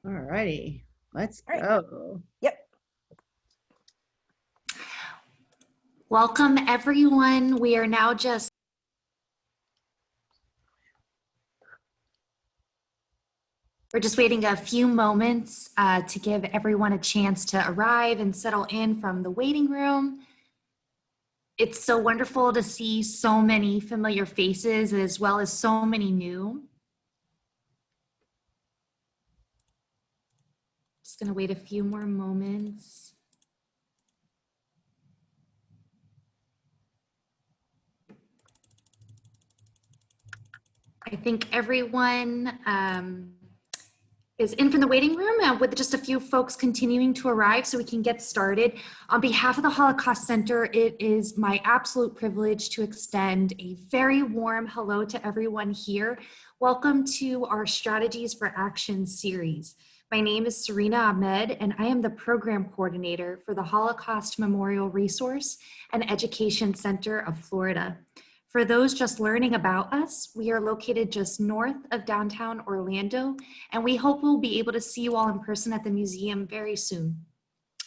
All righty, let's All right. go. Yep. Welcome, everyone. We're just waiting a few moments to give everyone a chance to arrive and settle in from the waiting room. It's so wonderful to see so many familiar faces as well as so many new. Just going to wait a few more moments. I think everyone is in from the waiting room with just a few folks continuing to arrive so we can get started. On behalf of the Holocaust Center, it is my absolute privilege to extend a very warm hello to everyone here. Welcome to our Strategies for Action series. My name is Serena Ahmed, and I am the program coordinator for the Holocaust Memorial Resource and Education Center of Florida. For those just learning about us, we are located just north of downtown Orlando, and we hope we'll be able to see you all in person at the museum very soon.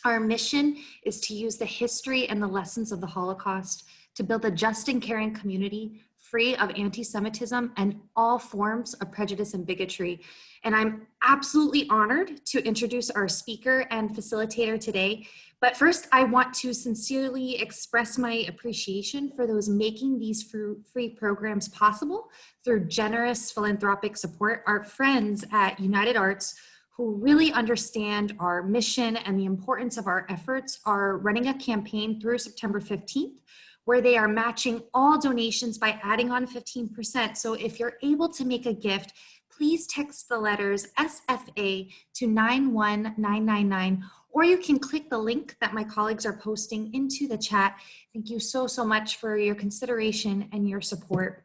Our mission is to use the history and the lessons of the Holocaust to build a just and caring community free of anti-Semitism and all forms of prejudice and bigotry. And I'm absolutely honored to introduce our speaker and facilitator today. But first, I want to sincerely express my appreciation for those making these free programs possible through generous philanthropic support, our friends at United Arts, who really understand our mission and the importance of our efforts, are running a campaign through September 15th, where they are matching all donations by adding on 15%. So if you're able to make a gift, please text the letters SFA to 91999, or you can click the link that my colleagues are posting into the chat. Thank you so much for your consideration and your support.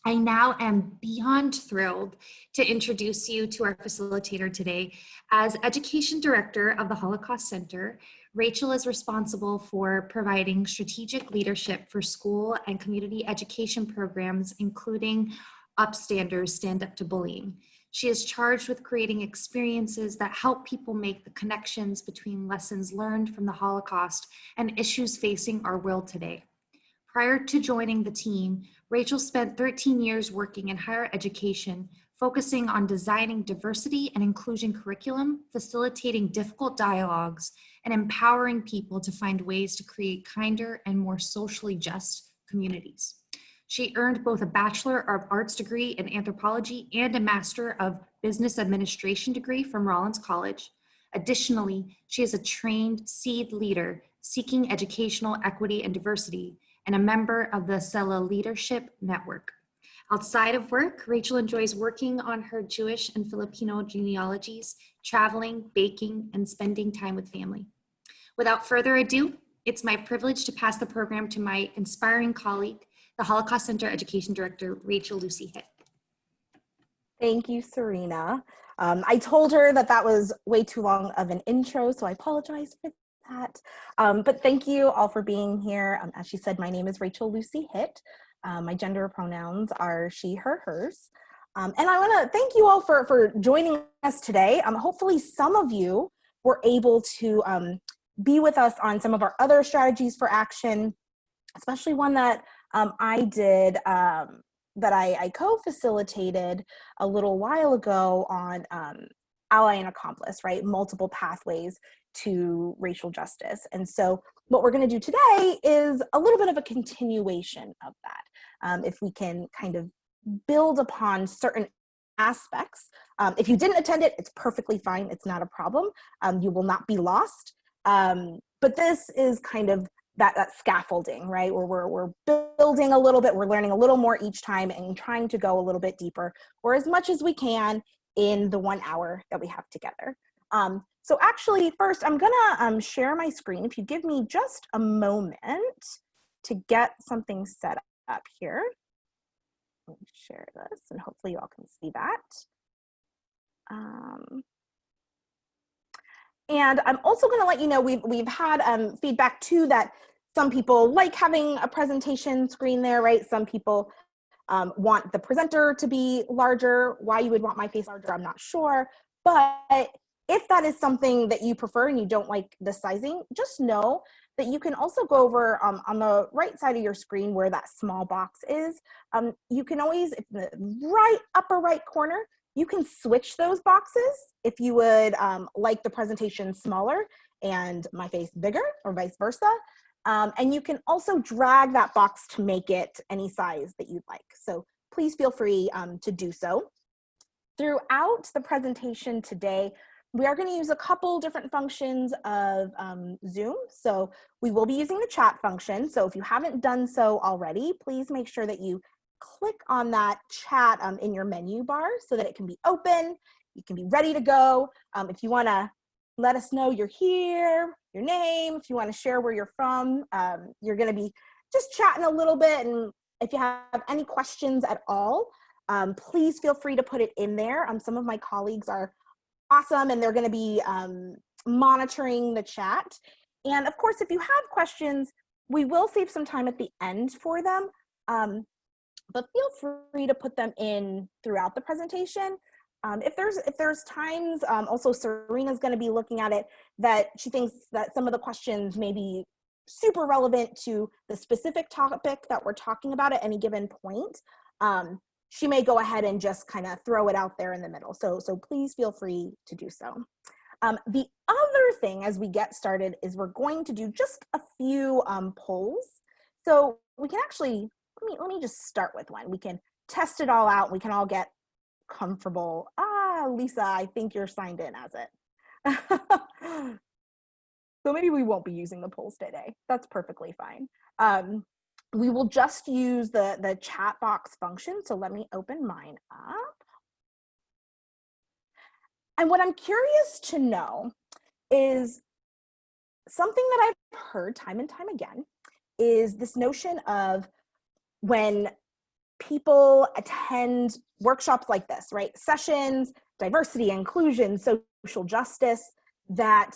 I now am beyond thrilled to introduce you to our facilitator today. As Education Director of the Holocaust Center, Rachel is responsible for providing strategic leadership for school and community education programs, including Upstanders Stand Up to Bullying. She is charged with creating experiences that help people make the connections between lessons learned from the Holocaust and issues facing our world today. Prior to joining the team, Rachel spent 13 years working in higher education, focusing on designing diversity and inclusion curriculum, facilitating difficult dialogues, and empowering people to find ways to create kinder and more socially just communities. She earned both a Bachelor of Arts degree in anthropology and a Master of Business Administration degree from Rollins College. Additionally, she is a trained SEED leader seeking educational equity and diversity, and a member of the Sella Leadership Network. Outside of work, Rachel enjoys working on her Jewish and Filipino genealogies, traveling, baking, and spending time with family. Without further ado, it's my privilege to pass the program to my inspiring colleague, the Holocaust Center Education Director, Rachel Luce-Hitt. Thank you, Serena. I told her that was way too long of an intro, so I apologize for that. But thank you all for being here. As she said, my name is Rachel Luce-Hitt. My gender pronouns are she, her, hers. And I want to thank you all for joining us today. Hopefully some of you were able to be with us on some of our other strategies for action, especially one that I did that I co-facilitated a little while ago on ally and accomplice, right? Multiple pathways to racial justice. And so what we're going to do today is a little bit of a continuation of that. If we can kind of build upon certain aspects. If you didn't attend it, it's perfectly fine. It's not a problem. You will not be lost. But this is kind of that scaffolding, right? Where we're building a little bit, we're learning a little more each time and trying to go a little bit deeper or as much as we can in the 1 hour that we have together. So actually first I'm gonna share my screen. If you give me just a moment to get something set up here. Let me share this and hopefully you all can see that. And I'm also going to let you know we've had feedback too that some people like having a presentation screen there, right? Some people want the presenter to be larger. Why you would want my face larger, I'm not sure. But if that is something that you prefer and you don't like the sizing, just know that you can also go over on the right side of your screen where that small box is. You can always, in the right upper right corner, you can switch those boxes if you would like the presentation smaller and my face bigger, or vice versa. And you can also drag that box to make it any size that you'd like. So please feel free to do so. Throughout the presentation today, we are going to use a couple different functions of Zoom. So we will be using the chat function. So if you haven't done so already, please make sure that you click on that chat in your menu bar so that it can be open. You can be ready to go. If you want to let us know you're here, your name, if you want to share where you're from, you're going to be just chatting a little bit. And if you have any questions at all, please feel free to put it in there. Some of my colleagues are awesome and they're going to be monitoring the chat. And of course, if you have questions, we will save some time at the end for them. But feel free to put them in throughout the presentation. If there's times, also Serena's going to be looking at it, that she thinks that some of the questions may be super relevant to the specific topic that we're talking about at any given point. She may go ahead and just kind of throw it out there in the middle. So please feel free to do so. The other thing as we get started is we're going to do just a few polls. So we can actually, let me just start with one. We can test it all out. We can all get comfortable. Lisa, I think you're signed in as it. So maybe we won't be using the polls today. That's perfectly fine. We will just use the chat box function. So let me open mine up. And what I'm curious to know is something that I've heard time and time again is this notion of when people attend workshops like this, right? Sessions, diversity, inclusion, social justice, that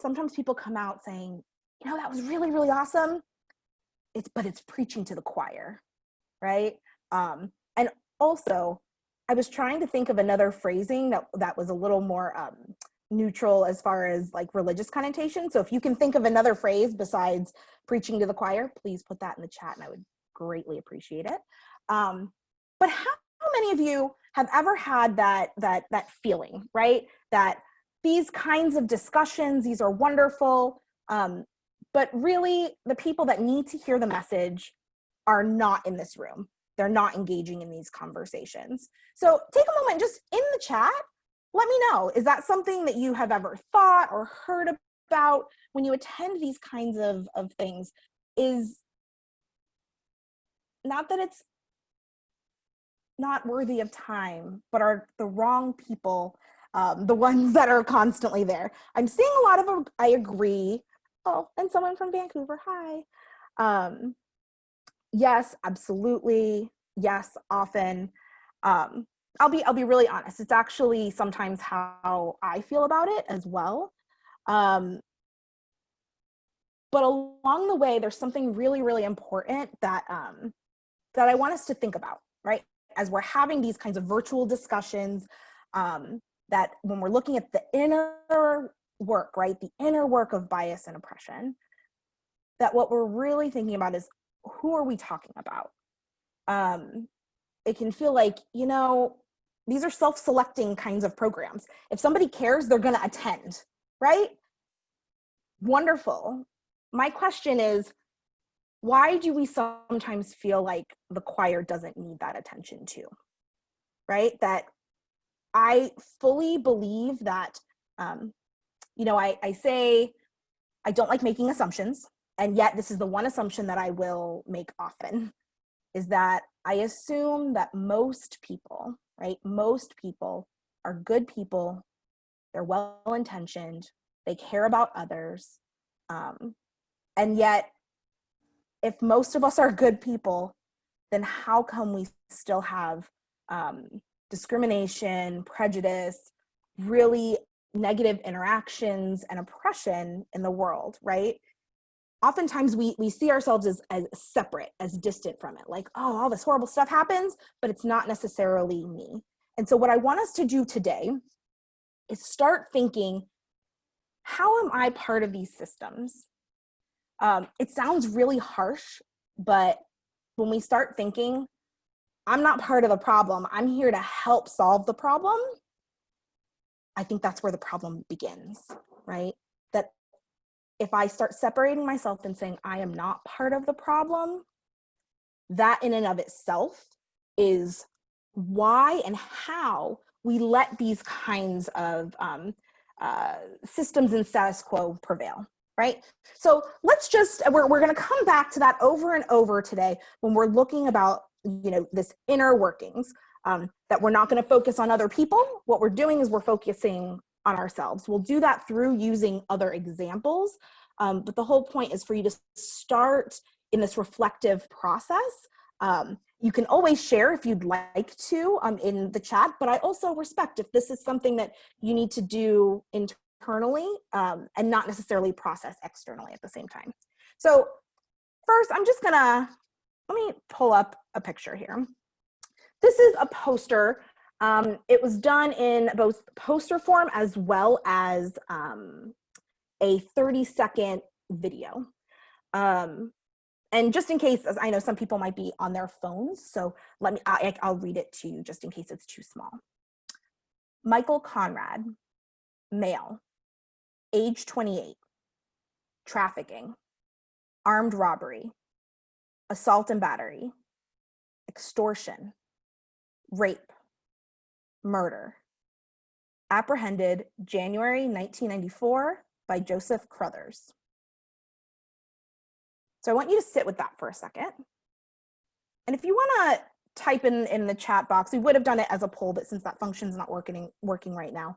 sometimes people come out saying, you know, that was really, really awesome. But it's preaching to the choir, right? And also, I was trying to think of another phrasing that was a little more neutral as far as like religious connotation. So if you can think of another phrase besides preaching to the choir, please put that in the chat and I would greatly appreciate it. But how many of you have ever had that feeling, right? That these kinds of discussions, these are wonderful, but really the people that need to hear the message are not in this room. They're not engaging in these conversations. So take a moment just in the chat, let me know, is that something that you have ever thought or heard about when you attend these kinds of things? Is not that it's not worthy of time, but are the wrong people the ones that are constantly there? I'm seeing a lot of, I agree. Oh, and someone from Vancouver, hi. Yes, absolutely. Yes, often. I'll be really honest. It's actually sometimes how I feel about it as well. But along the way, there's something really, really important that that I want us to think about, right? As we're having these kinds of virtual discussions, that when we're looking at the inner work, right? The inner work of bias and oppression, that what we're really thinking about is, who are we talking about? It can feel like, you know, these are self-selecting kinds of programs. If somebody cares, they're going to attend, right? Wonderful. My question is, why do we sometimes feel like the choir doesn't need that attention too, right? That I fully believe that, you know, I say I don't like making assumptions, and yet this is the one assumption that I will make often, is that I assume that most people, right? Most people are good people. They're well-intentioned. They care about others. And yet, if most of us are good people, then how come we still have discrimination, prejudice, really negative interactions and oppression in the world, right? Oftentimes we see ourselves as separate, as distant from it. Like, oh, all this horrible stuff happens, but it's not necessarily me. And so what I want us to do today is start thinking, how am I part of these systems? It sounds really harsh, but when we start thinking, I'm not part of the problem, I'm here to help solve the problem, I think that's where the problem begins, right? That if I start separating myself and saying I am not part of the problem, that in and of itself is why and how we let these kinds of systems and status quo prevail, right? So let's just, we're going to come back to that over and over today when we're looking about, this inner workings, that we're not going to focus on other people. What we're doing is we're focusing on ourselves. We'll do that through using other examples. But the whole point is for you to start in this reflective process. You can always share if you'd like to in the chat, but I also respect if this is something that you need to do internally and not necessarily process externally at the same time. So first, I'm just gonna, let me pull up a picture here. This is a poster. It was done in both poster form as well as a 30-second video. And just in case, as I know some people might be on their phones, so I'll read it to you just in case it's too small. Michael Conrad, male, age 28, trafficking, armed robbery, assault and battery, extortion, rape, murder. Apprehended January 1994 by Joseph Crothers. So I want you to sit with that for a second. And if you want to type in the chat box, we would have done it as a poll, but since that function's not working right now.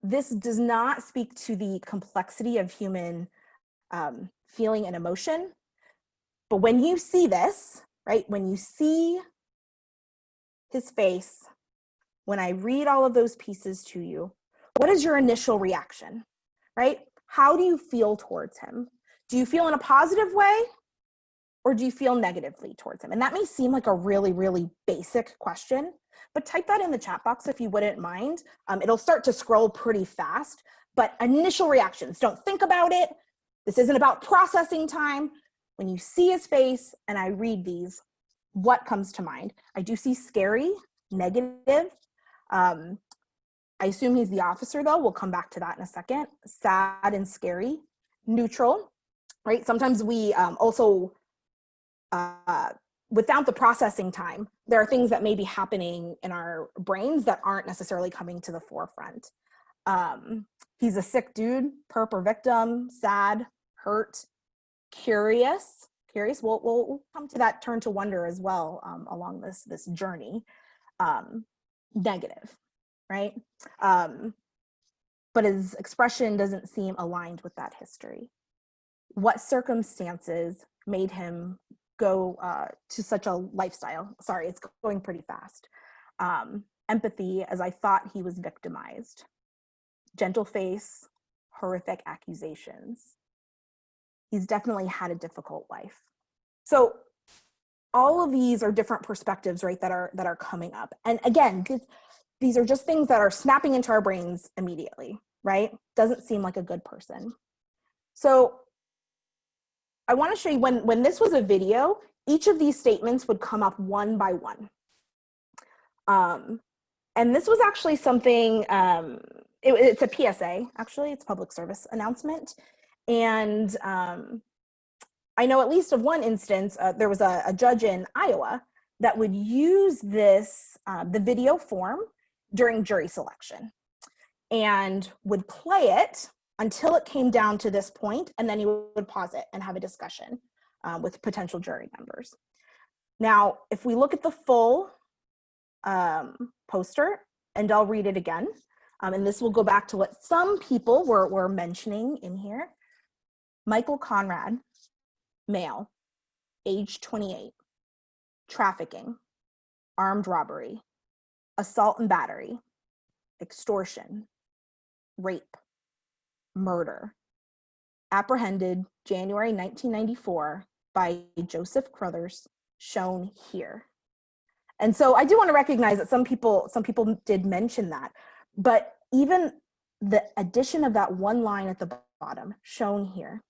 This does not speak to the complexity of human feeling and emotion. But when you see this, right, when you see his face, when I read all of those pieces to you, what is your initial reaction, right? How do you feel towards him? Do you feel in a positive way or do you feel negatively towards him? And that may seem like a really, really basic question, but type that in the chat box if you wouldn't mind. It'll start to scroll pretty fast, but initial reactions, don't think about it. This isn't about processing time. When you see his face and I read these, what comes to mind? I do see scary, negative. I assume he's the officer though. We'll come back to that in a second. Sad and scary, neutral, right? Sometimes we also, without the processing time, there are things that may be happening in our brains that aren't necessarily coming to the forefront. He's a sick dude, perp or victim, sad, hurt, curious. We'll come to that turn to wonder as well along this journey. Negative, right? But his expression doesn't seem aligned with that history. What circumstances made him go to such a lifestyle? Sorry, it's going pretty fast. Empathy, as I thought he was victimized. Gentle face, horrific accusations. He's definitely had a difficult life. So all of these are different perspectives, right, that are coming up. And again, these are just things that are snapping into our brains immediately, right? Doesn't seem like a good person. So I want to show you when this was a video, each of these statements would come up one by one. And this was actually something, it's a PSA, actually, it's a public service announcement. And I know at least of one instance, there was a judge in Iowa that would use this, the video form during jury selection and would play it until it came down to this point, and then he would pause it and have a discussion with potential jury members. Now, if we look at the full poster, and I'll read it again, and this will go back to what some people were mentioning in here. Michael Conrad, male, age 28, trafficking, armed robbery, assault and battery, extortion, rape, murder. Apprehended January 1994 by Joseph Crothers, shown here. And so I do want to recognize that some people did mention that, but even the addition of that one line at the bottom shown here,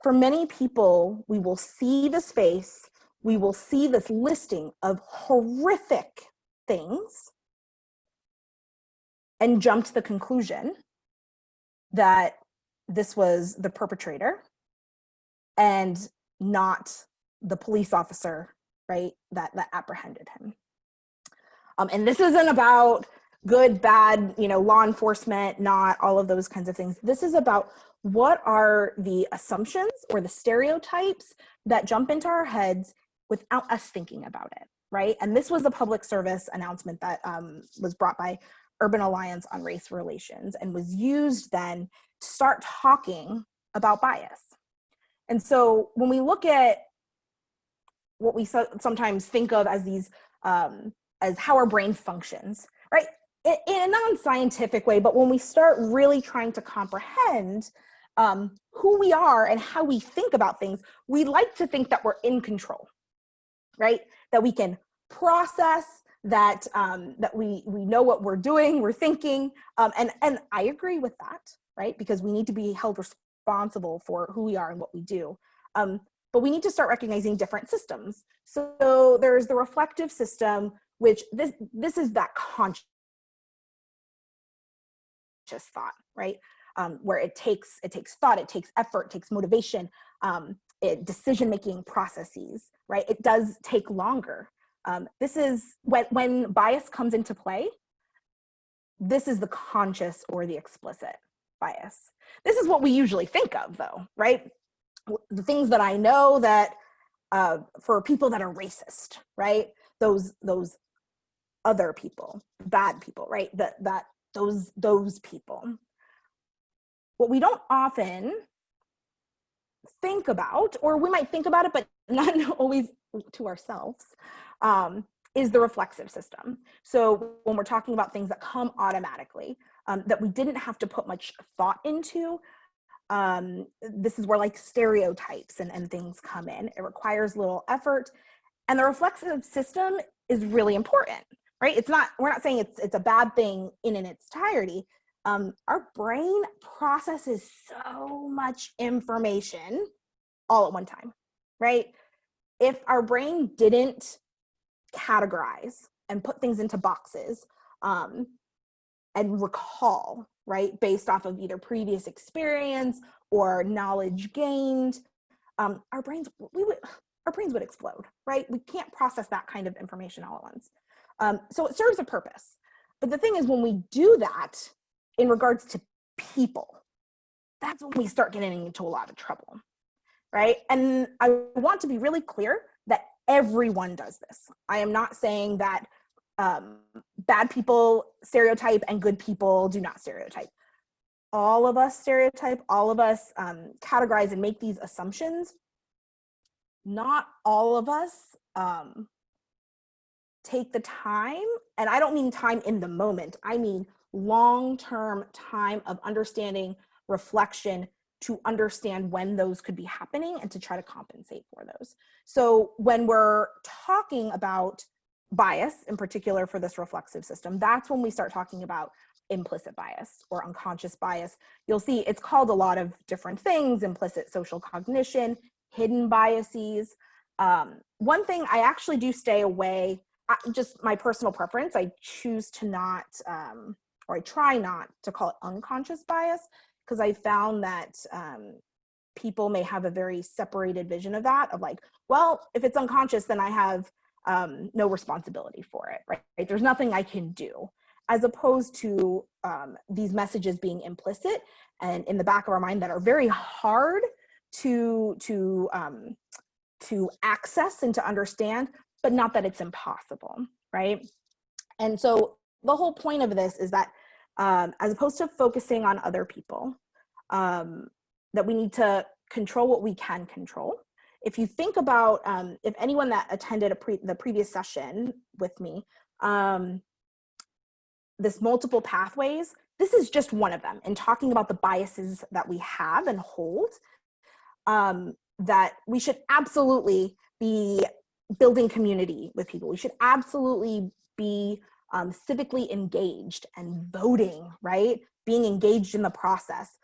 for many people, we will see this face, we will see this listing of horrific things and jump to the conclusion that this was the perpetrator and not the police officer, right, that apprehended him. And this isn't about good, bad, law enforcement, not all of those kinds of things. This is about what are the assumptions or the stereotypes that jump into our heads without us thinking about it, right? And this was a public service announcement that was brought by Urban Alliance on Race Relations and was used then to start talking about bias. And so when we look at what we sometimes think of as these, as how our brain functions, right? In a non-scientific way, but when we start really trying to comprehend who we are and how we think about things, we like to think that we're in control, right? That we can process, that that we know what we're doing, we're thinking, and I agree with that, right? Because we need to be held responsible for who we are and what we do. But we need to start recognizing different systems. So there's the reflective system, which this is that conscious thought, right? Where it takes thought, it takes effort, it takes motivation, decision-making processes, right? It does take longer. This is when bias comes into play, this is the conscious or the explicit bias. This is what we usually think of though, right? The things that I know that for people that are racist, right? Those other people, bad people, right? Those people. What we don't often think about, or we might think about it, but not always to ourselves, is the reflexive system. So when we're talking about things that come automatically, that we didn't have to put much thought into, this is where like stereotypes and things come in. It requires little effort. And the reflexive system is really important, right? We're not saying it's a bad thing in its entirety. Our brain processes so much information all at one time, right? If our brain didn't categorize and put things into boxes and recall, right, based off of either previous experience or knowledge gained, our brains would explode, right? We can't process that kind of information all at once. So it serves a purpose. But the thing is, when we do that in regards to people, that's when we start getting into a lot of trouble, right? And I want to be really clear that everyone does this. I am not saying that bad people stereotype and good people do not stereotype. All of us stereotype, all of us categorize and make these assumptions. Not all of us take the time, and I don't mean time in the moment, I mean long-term time of understanding, reflection, to understand when those could be happening and to try to compensate for those. So when we're talking about bias, in particular for this reflexive system, that's when we start talking about implicit bias or unconscious bias. You'll see it's called a lot of different things: implicit social cognition, hidden biases. One thing I actually do stay away, just my personal preference, I choose to not, or I try not to call it unconscious bias, because I found that people may have a very separated vision of that, of like, well, if it's unconscious, then I have no responsibility for it, right? There's nothing I can do, as opposed to these messages being implicit and in the back of our mind that are very hard to access and to understand, but not that it's impossible, right? And so the whole point of this is that as opposed to focusing on other people, that we need to control what we can control. If you think about, if anyone that attended the previous session with me, this multiple pathways, this is just one of them, and talking about the biases that we have and hold, that we should absolutely be building community with people. We should absolutely be civically engaged and voting, right? Being engaged in the process,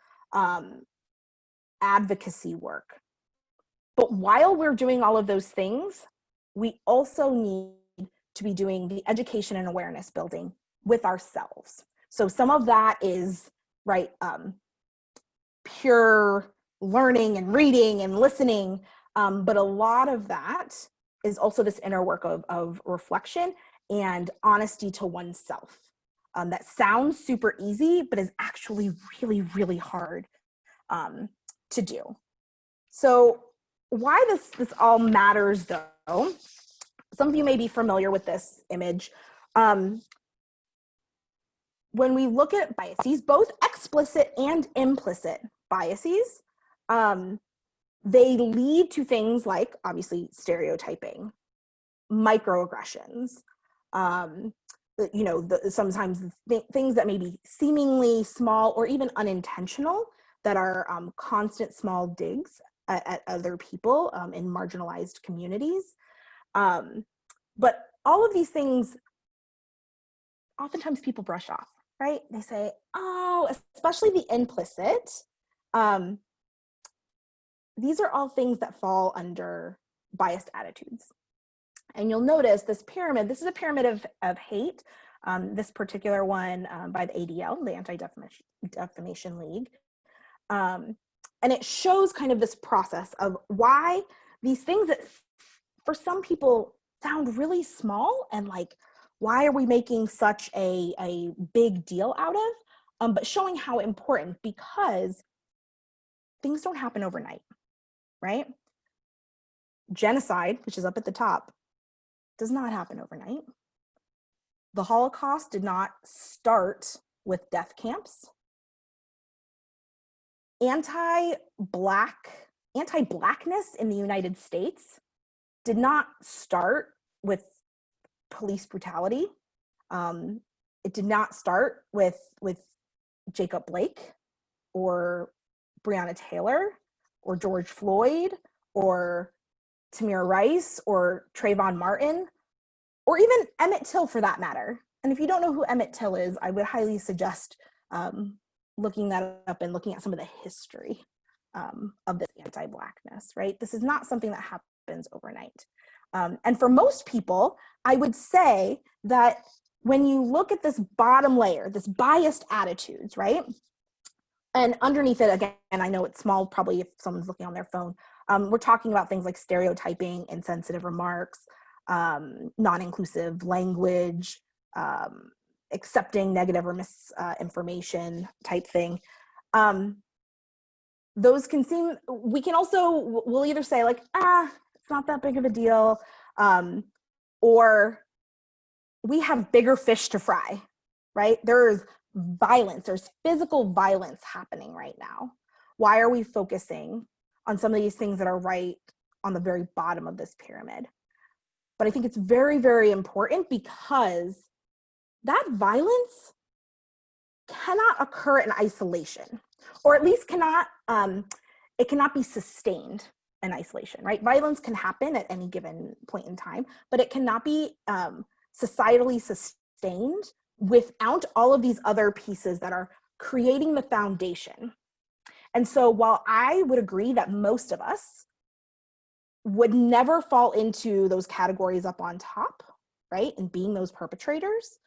advocacy work. But while we're doing all of those things, we also need to be doing the education and awareness building with ourselves. So some of that is, right, pure learning and reading and listening, but a lot of that is also this inner work of reflection and honesty to oneself. That sounds super easy, but is actually really, really hard to do. So why this all matters, though, some of you may be familiar with this image. When we look at biases, both explicit and implicit biases, they lead to things like, obviously, stereotyping, microaggressions, sometimes things that may be seemingly small or even unintentional, that are constant small digs at other people in marginalized communities. But all of these things, oftentimes people brush off, right? They say, oh, especially the implicit, these are all things that fall under biased attitudes. And you'll notice this pyramid, this is a pyramid of hate, this particular one by the ADL, the Anti-Defamation League. And it shows kind of this process of why these things that for some people sound really small and like, why are we making such a big deal out of, but showing how important, because things don't happen overnight, right? Genocide, which is up at the top, does not happen overnight. The Holocaust did not start with death camps. Anti-Blackness in the United States did not start with police brutality. It did not start with Jacob Blake or Breonna Taylor or George Floyd or Tamir Rice or Trayvon Martin, or even Emmett Till for that matter. And if you don't know who Emmett Till is, I would highly suggest looking that up and looking at some of the history of this anti-Blackness, right? This is not something that happens overnight. And for most people, I would say that when you look at this bottom layer, this biased attitudes, right? And underneath it, again, I know it's small, probably if someone's looking on their phone, we're talking about things like stereotyping, insensitive remarks, non-inclusive language, accepting negative or misinformation type thing. Those can seem, we'll either say like, it's not that big of a deal, or we have bigger fish to fry, right? There's violence, there's physical violence happening right now. Why are we focusing on some of these things that are right on the very bottom of this pyramid? But I think it's very, very important, because that violence cannot occur in isolation, or at least it cannot be sustained in isolation, right? Violence can happen at any given point in time, but it cannot be societally sustained without all of these other pieces that are creating the foundation. And so while I would agree that most of us would never fall into those categories up on top, right, and being those perpetrators,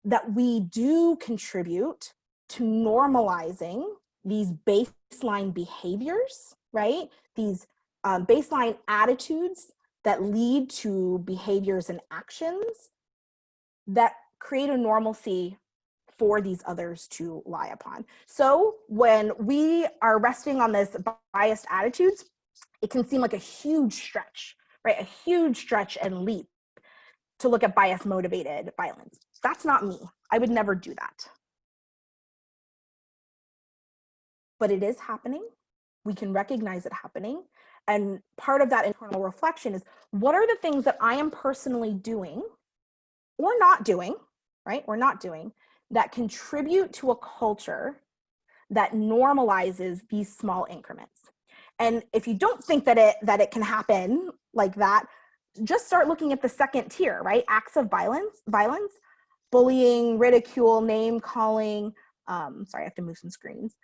that we do contribute to normalizing these baseline behaviors, right? These baseline attitudes that lead to behaviors and actions that create a normalcy for these others to lie upon. So when we are resting on this biased attitudes, it can seem like a huge stretch, right? A huge stretch and leap to look at bias motivated violence. That's not me. I would never do that. But it is happening. We can recognize it happening. And part of that internal reflection is, what are the things that I am personally doing or not doing, right? Or not doing, that contribute to a culture that normalizes these small increments. And if you don't think that it can happen like that, just start looking at the second tier, right? Acts of violence, bullying, ridicule, name calling, sorry, I have to move some screens,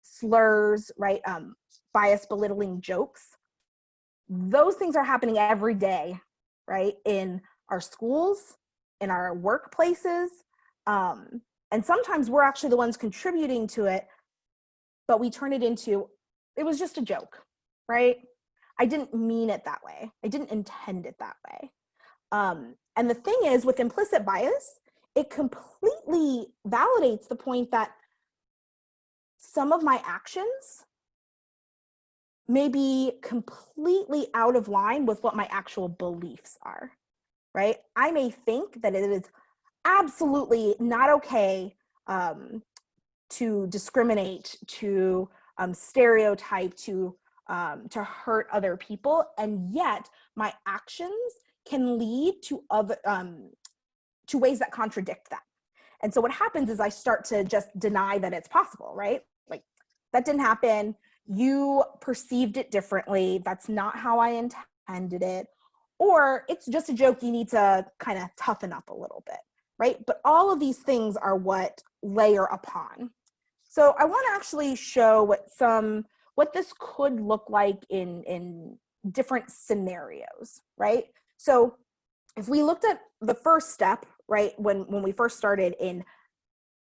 slurs, right? Bias, belittling jokes. Those things are happening every day, right? In our schools, in our workplaces. And sometimes we're actually the ones contributing to it, but we turn it into, it was just a joke, right? I didn't mean it that way. I didn't intend it that way. And the thing is, with implicit bias, it completely validates the point that some of my actions may be completely out of line with what my actual beliefs are, right? I may think that it is absolutely not okay to discriminate, to stereotype, to hurt other people, and yet my actions can lead to other to ways that contradict that. And so what happens is I start to just deny that it's possible, right? Like, that didn't happen. You perceived it differently. That's not how I intended it. Or it's just a joke, you need to kind of toughen up a little bit, right? But all of these things are what layer upon. So I want to actually show what this could look like in different scenarios, right? So if we looked at the first step, right, when we first started in,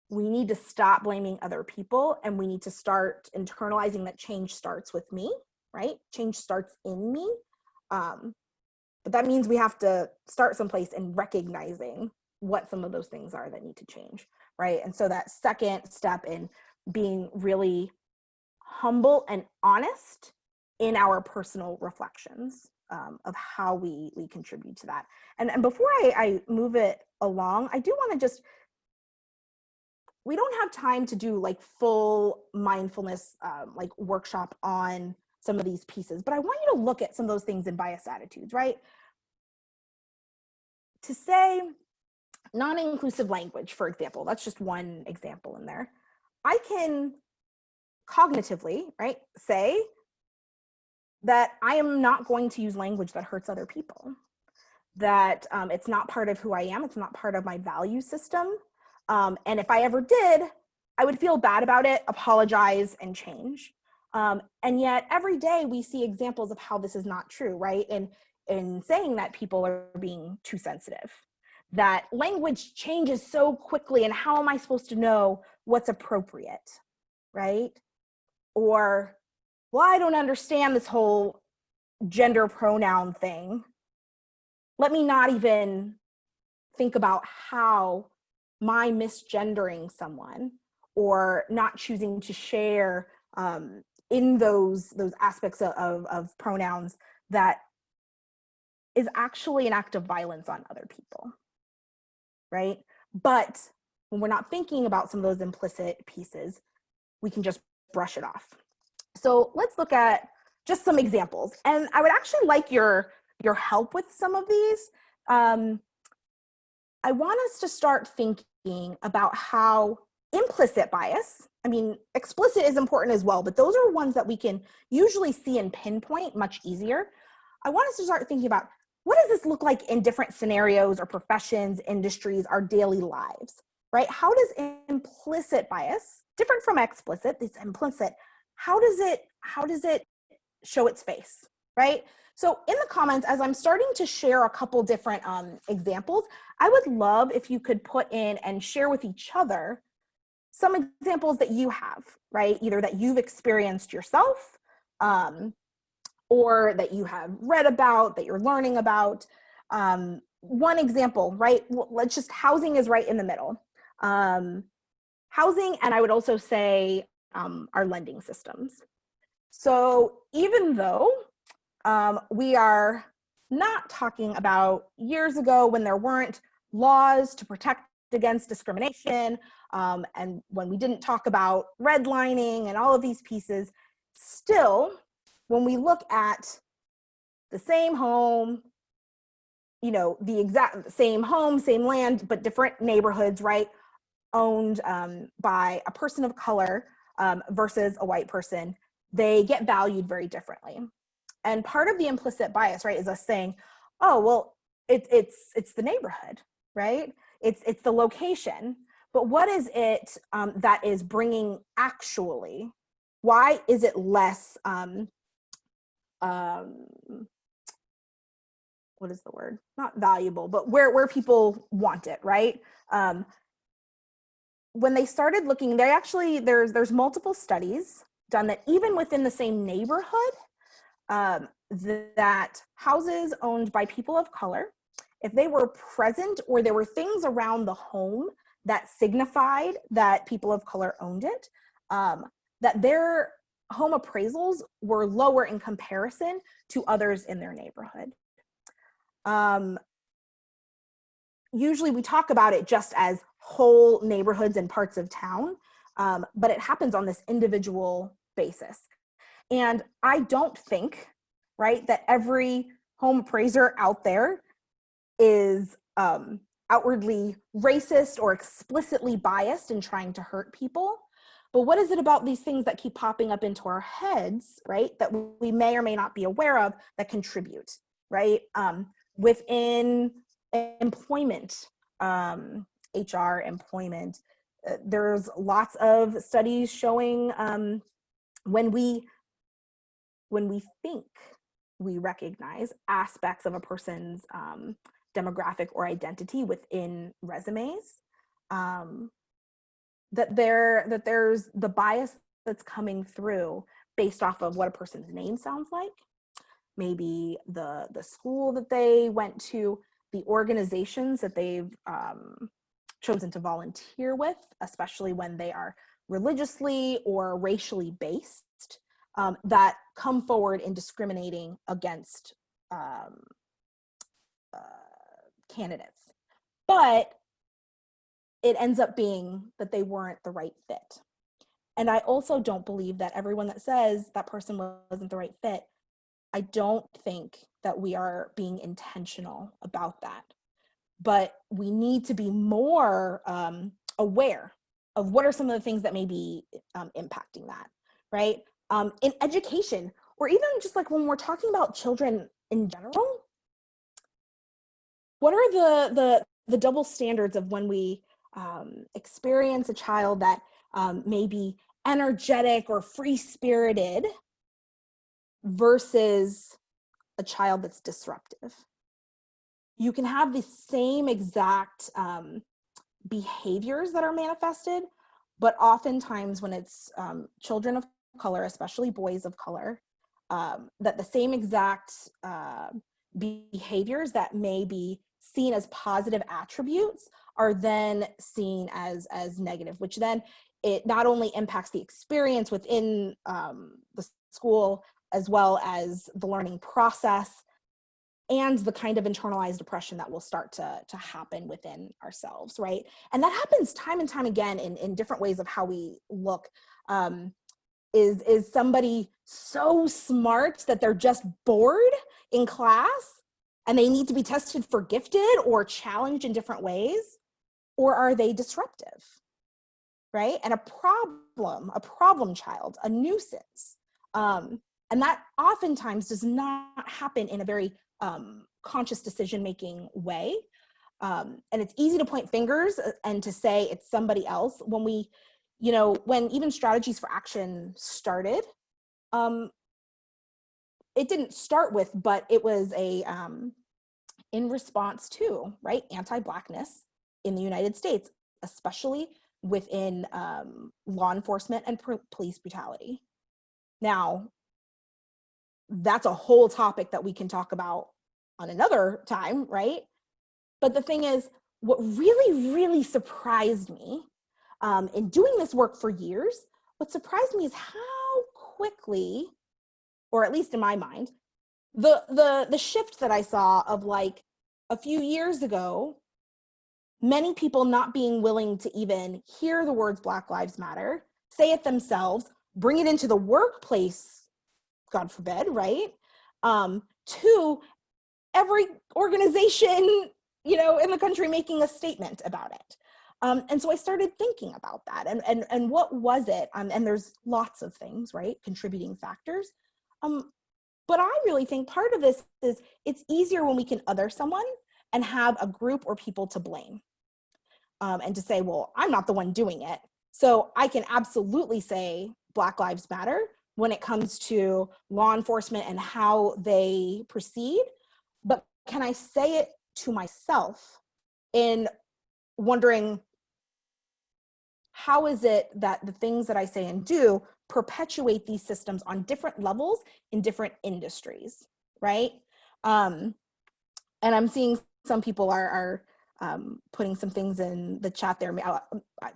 we need to stop blaming other people and we need to start internalizing that change starts with me, right? Change starts in me. But that means we have to start someplace and recognizing what some of those things are that need to change, right? And so that second step in being really humble and honest in our personal reflections of how we contribute to that. And before I move it along, I do want to just, we don't have time to do like full mindfulness like workshop on some of these pieces, but I want you to look at some of those things in biased attitudes, right? To say non-inclusive language, for example, that's just one example in there. I can cognitively, right, say that I am not going to use language that hurts other people, that it's not part of who I am, it's not part of my value system. And if I ever did, I would feel bad about it, apologize, and change. And yet every day we see examples of how this is not true, right? And in saying that people are being too sensitive, that language changes so quickly, and how am I supposed to know what's appropriate, right? Or, well, I don't understand this whole gender pronoun thing. Let me not even think about how my misgendering someone or not choosing to share in those aspects of pronouns that is actually an act of violence on other people, right? But when we're not thinking about some of those implicit pieces, we can just brush it off. So let's look at just some examples. And I would actually like your help with some of these. I want us to start thinking about how implicit bias, I mean, explicit is important as well, but those are ones that we can usually see and pinpoint much easier. I want us to start thinking about, what does this look like in different scenarios or professions, industries, our daily lives, right? How does implicit bias, different from explicit, this implicit, how does it show its face, right? So in the comments, as I'm starting to share a couple different examples, I would love if you could put in and share with each other some examples that you have, right? Either that you've experienced yourself, or that you have read about, that you're learning about. One example, right? Let's just, housing is right in the middle. Housing, and I would also say our lending systems. So even though we are not talking about years ago when there weren't laws to protect against discrimination, and when we didn't talk about redlining and all of these pieces, still, when we look at the same home, you know, the exact same home, same land, but different neighborhoods, right, owned by a person of color versus a white person, they get valued very differently. And part of the implicit bias, right, is us saying, oh, well, it's the neighborhood, right? It's the location. But what is it that is bringing actually? Why is it less, what is the word? Not valuable, but where people want it, right? When they started looking, they actually, there's multiple studies done that even within the same neighborhood, that houses owned by people of color, if they were present or there were things around the home that signified that people of color owned it, that their home appraisals were lower in comparison to others in their neighborhood. Usually we talk about it just as whole neighborhoods and parts of town, but it happens on this individual basis. And I don't think, right, that every home appraiser out there is outwardly racist or explicitly biased in trying to hurt people. But what is it about these things that keep popping up into our heads, right, that we may or may not be aware of that contribute, right? Within employment, HR, employment, there's lots of studies showing when we think we recognize aspects of a person's demographic or identity within resumes, that there's the bias that's coming through based off of what a person's name sounds like, maybe the school that they went to, the organizations that they've chosen to volunteer with, especially when they are religiously or racially based, that come forward in discriminating against candidates. But it ends up being that they weren't the right fit. And I also don't believe that everyone that says that person wasn't the right fit, I don't think that we are being intentional about that. But we need to be more aware of what are some of the things that may be impacting that, right? In education, or even just like when we're talking about children in general, what are the double standards of when we experience a child that may be energetic or free-spirited versus a child that's disruptive? You can have the same exact behaviors that are manifested, but oftentimes when it's children of color, especially boys of color, that the same exact behaviors that may be seen as positive attributes are then seen as negative, which then it not only impacts the experience within the school, as well as the learning process and the kind of internalized depression that will start to happen within ourselves, right? And that happens time and time again in different ways of how we look. Is somebody so smart that they're just bored in class and they need to be tested for gifted or challenged in different ways? Or are they disruptive, right? And a problem child, a nuisance. And that oftentimes does not happen in a very conscious decision-making way. And it's easy to point fingers and to say it's somebody else. When we, when even strategies for action started, it didn't start with, but it was in response to, right, anti-Blackness in the United States, especially within law enforcement and police brutality. Now, that's a whole topic that we can talk about on another time, right? But the thing is, what really, really surprised me in doing this work for years, what surprised me is how quickly, or at least in my mind, the shift that I saw of like a few years ago, many people not being willing to even hear the words Black Lives Matter, say it themselves, bring it into the workplace, God forbid, right? To every organization, in the country making a statement about it. And so I started thinking about that, and what was it? And there's lots of things, right? Contributing factors. But I really think part of this is it's easier when we can other someone and have a group or people to blame, and to say, well, I'm not the one doing it. So I can absolutely say Black Lives Matter when it comes to law enforcement and how they proceed. But can I say it to myself in wondering, how is it that the things that I say and do perpetuate these systems on different levels in different industries, right? And I'm seeing some people are putting some things in the chat there.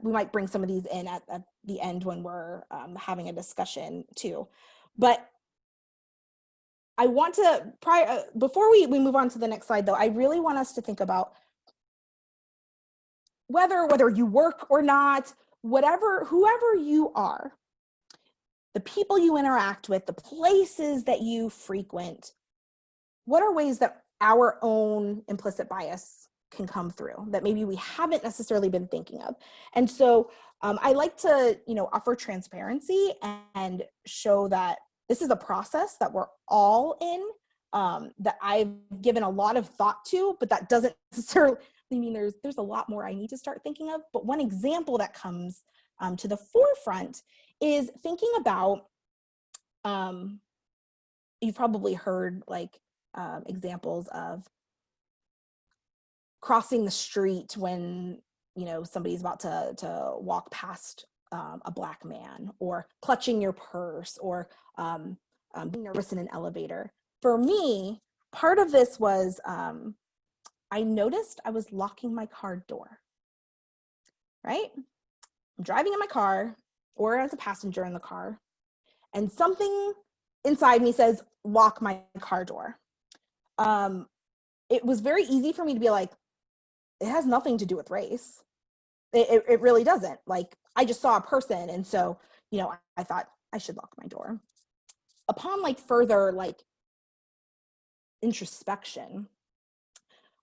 We might bring some of these in at the end when we're having a discussion too. But I want to, before we move on to the next slide though, I really want us to think about whether you work or not, whoever you are, the people you interact with, the places that you frequent, what are ways that our own implicit bias can come through that maybe we haven't necessarily been thinking of? And so I like to, offer transparency and show that this is a process that we're all in, that I've given a lot of thought to, but that doesn't necessarily mean there's a lot more I need to start thinking of. But one example that comes to the forefront is thinking about, you've probably heard like examples of crossing the street when somebody's about to walk past a Black man, or clutching your purse, or being nervous in an elevator. For me, part of this was I noticed I was locking my car door, right? I'm driving in my car or as a passenger in the car, and something inside me says, lock my car door. It was very easy for me to be like, it has nothing to do with race. It really doesn't. Like, I just saw a person, and so, I thought I should lock my door. Upon like further like introspection,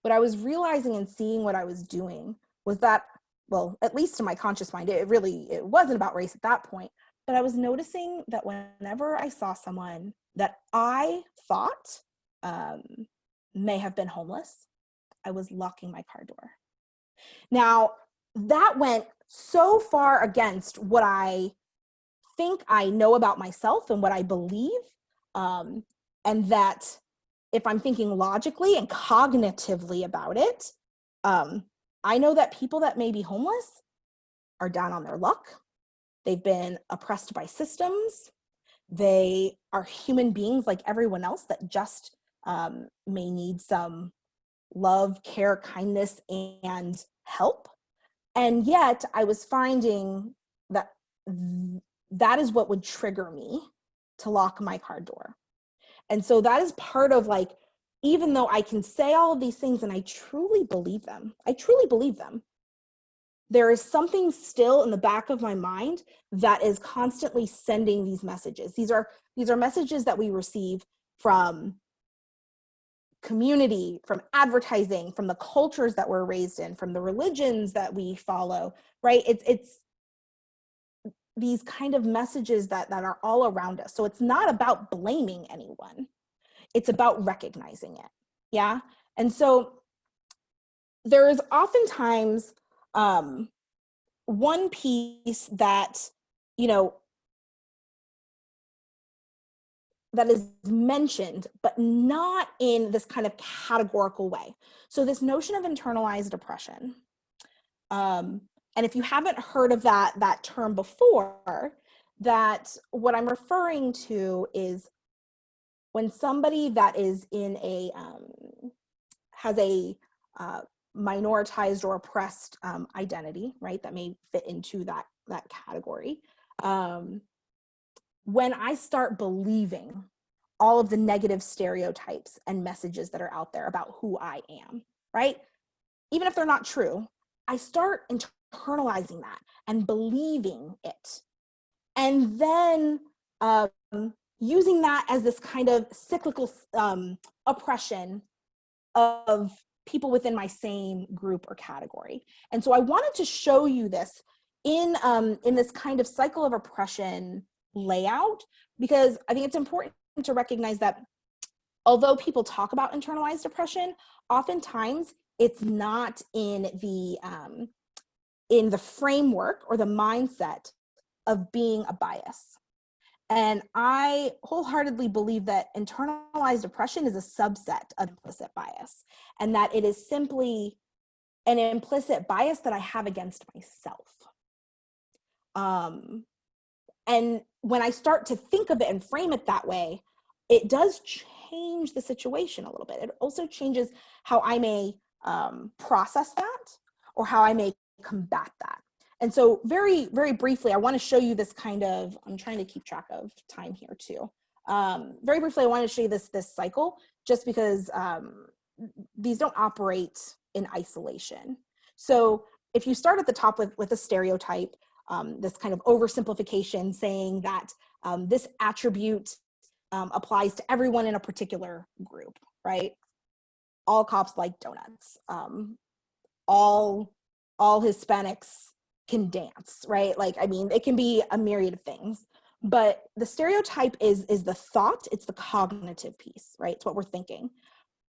what I was realizing and seeing what I was doing was that, well, at least in my conscious mind, it wasn't about race at that point, but I was noticing that whenever I saw someone that I thought may have been homeless, I was locking my car door. Now, that went so far against what I think I know about myself and what I believe, and that if I'm thinking logically and cognitively about it, I know that people that may be homeless are down on their luck. They've been oppressed by systems. They are human beings like everyone else that just may need some love, care, kindness, and help. And yet I was finding that that is what would trigger me to lock my car door. And so that is part of like, even though I can say all of these things and I truly believe them, there is something still in the back of my mind that is constantly sending these messages. These are messages that we receive from community, from advertising, from the cultures that we're raised in, from the religions that we follow, right? It's these kind of messages that are all around us. So it's not about blaming anyone. It's about recognizing it. Yeah. And so there is oftentimes one piece that, that is mentioned, but not in this kind of categorical way. So this notion of internalized depression. And if you haven't heard of that term before, that what I'm referring to is when somebody that is in a, has a minoritized or oppressed identity, right, that may fit into that category. When I start believing all of the negative stereotypes and messages that are out there about who I am, right? Even if they're not true, I start internalizing that and believing it. And then using that as this kind of cyclical oppression of people within my same group or category. And so I wanted to show you this in this kind of cycle of oppression layout, because I think it's important to recognize that although people talk about internalized depression, oftentimes it's not in the framework or the mindset of being a bias. And I wholeheartedly believe that internalized depression is a subset of implicit bias, and that it is simply an implicit bias that I have against myself. And when I start to think of it and frame it that way, it does change the situation a little bit. It also changes how I may process that, or how I may combat that. And so very, very briefly, I want to show you this kind of, I'm trying to keep track of time here too. Very briefly, I want to show you this cycle, just because these don't operate in isolation. So if you start at the top with a stereotype, this kind of oversimplification saying that this attribute applies to everyone in a particular group, right? All cops like donuts. All Hispanics can dance, right? Like, I mean, it can be a myriad of things, but the stereotype is the thought, it's the cognitive piece, right? It's what we're thinking.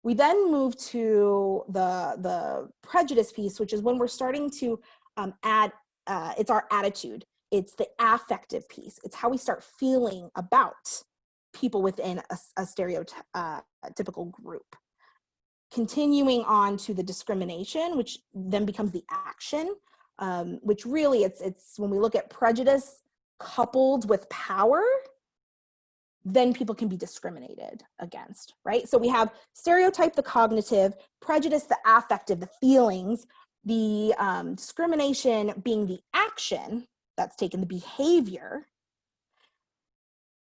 We then move to the prejudice piece, which is when we're starting to add, it's our attitude, it's the affective piece, it's how we start feeling about people within a stereotypical group. Continuing on to the discrimination, which then becomes the action, which really it's when we look at prejudice coupled with power, then people can be discriminated against, right? So we have stereotype, the cognitive, prejudice, the affective, the feelings, the discrimination being the action that's taken, the behavior.